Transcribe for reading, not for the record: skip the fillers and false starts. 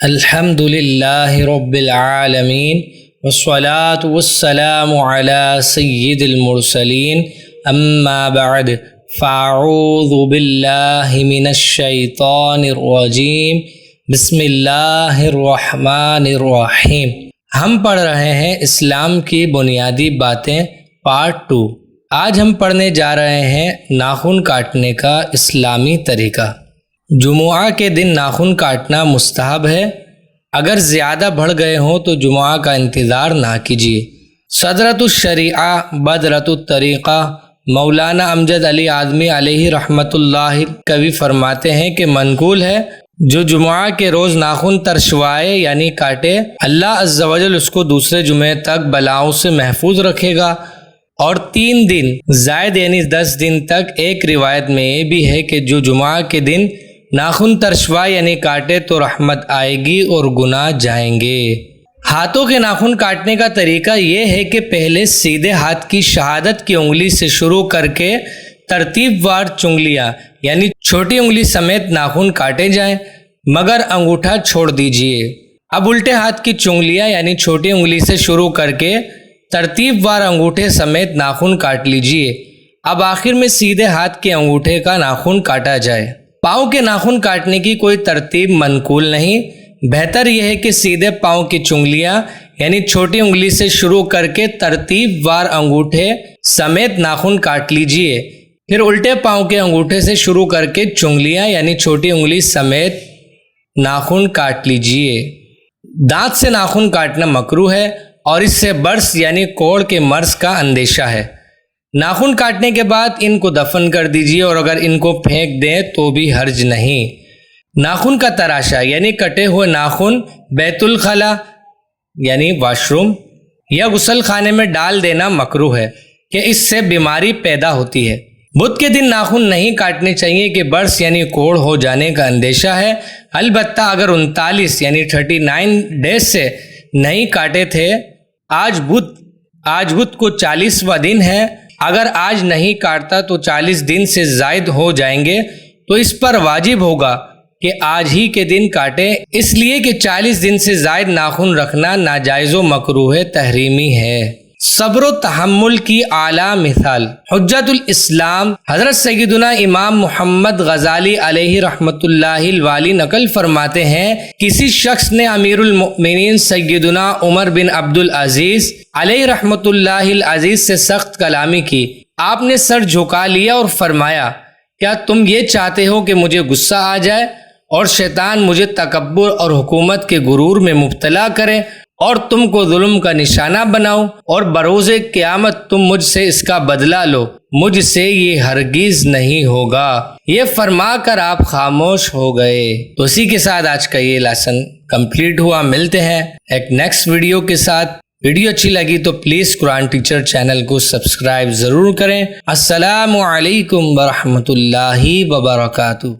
الحمد للہ رب العالمین والصلاة والسلام علی سید المرسلین اما بعد فاعوذ باللہ من الشیطان الرجیم بسم اللہ الرحمن الرحیم۔ ہم پڑھ رہے ہیں اسلام کی بنیادی باتیں پارٹ 2۔ آج ہم پڑھنے جا رہے ہیں ناخن کاٹنے کا اسلامی طریقہ۔ جمعہ کے دن ناخن کاٹنا مستحب ہے۔ اگر زیادہ بڑھ گئے ہوں تو جمعہ کا انتظار نہ کیجیے۔ صدرۃ الشریعہ بدرۃ الطریقہ مولانا امجد علی اعظمی علیہ رحمۃ اللہ کبھی فرماتے ہیں کہ منقول ہے جو جمعہ کے روز ناخن ترشوائے یعنی کاٹے، اللہ عز و جل اس کو دوسرے جمعے تک بلاؤں سے محفوظ رکھے گا، اور 3 دن زائد یعنی 10 دن تک۔ ایک روایت میں یہ بھی ہے کہ جو جمعہ کے دن ناخن ترشوائے یعنی کاٹے تو رحمت آئے گی اور گناہ جائیں گے۔ ہاتھوں کے ناخن کاٹنے کا طریقہ یہ ہے کہ پہلے سیدھے ہاتھ کی شہادت کی انگلی سے شروع کر کے ترتیب وار چنگلیاں یعنی چھوٹی انگلی سمیت ناخن کاٹے جائیں، مگر انگوٹھا چھوڑ دیجیے۔ اب الٹے ہاتھ کی چنگلیاں یعنی چھوٹی انگلی سے شروع کر کے ترتیب وار انگوٹھے سمیت ناخن کاٹ لیجیے۔ اب آخر میں سیدھے ہاتھ کے انگوٹھے کا ناخن کاٹا جائے۔ پاؤں کے ناخن کاٹنے کی کوئی ترتیب منقول نہیں۔ بہتر یہ ہے کہ سیدھے پاؤں کی چنگلیاں یعنی چھوٹی انگلی سے شروع کر کے ترتیب وار انگوٹھے سمیت ناخن کاٹ لیجیے، پھر الٹے پاؤں کے انگوٹھے سے شروع کر کے چنگلیاں یعنی چھوٹی انگلی سمیت ناخن کاٹ لیجیے۔ دانت سے ناخن کاٹنا مکروہ ہے اور اس سے برس یعنی کوڑ کے مرض کا اندیشہ ہے۔ ناخن کاٹنے کے بعد ان کو دفن کر دیجیے، اور اگر ان کو پھینک دیں تو بھی حرج نہیں۔ ناخن کا تراشا یعنی کٹے ہوئے ناخن بیت الخلا یعنی واش روم یا غسل خانے میں ڈال دینا مکروہ ہے کہ اس سے بیماری پیدا ہوتی ہے۔ بدھ کے دن ناخن نہیں کاٹنے چاہیے کہ برس یعنی کوڑ ہو جانے کا اندیشہ ہے۔ البتہ اگر 39 یعنی 39 ڈیز سے نہیں کاٹے تھے، آج بدھ کو 40واں دن ہے، اگر آج نہیں کاٹتا تو 40 دن سے زائد ہو جائیں گے، تو اس پر واجب ہوگا کہ آج ہی کے دن کاٹے، اس لیے کہ 40 دن سے زائد ناخن رکھنا ناجائز و مکروہ تحریمی ہے۔ صبر و تحمل کی اعلیٰ مثال حجت الاسلام حضرت سیدنا امام محمد غزالی علیہ رحمۃ اللہ الوالی نقل فرماتے ہیں، کسی شخص نے امیر المؤمنین سیدنا عمر بن عبد العزیز علیہ رحمۃ اللہ العزیز سے سخت کلامی کی۔ آپ نے سر جھکا لیا اور فرمایا، کیا تم یہ چاہتے ہو کہ مجھے غصہ آ جائے اور شیطان مجھے تکبر اور حکومت کے غرور میں مبتلا کرے اور تم کو ظلم کا نشانہ بناؤ، اور بروز قیامت تم مجھ سے اس کا بدلہ لو؟ مجھ سے یہ ہرگز نہیں ہوگا۔ یہ فرما کر آپ خاموش ہو گئے۔ تو اسی کے ساتھ آج کا یہ لیسن کمپلیٹ ہوا۔ ملتے ہیں ایک نیکسٹ ویڈیو کے ساتھ۔ ویڈیو اچھی لگی تو پلیز قرآن ٹیچر چینل کو سبسکرائب ضرور کریں۔ السلام علیکم ورحمۃ اللہ وبرکاتہ۔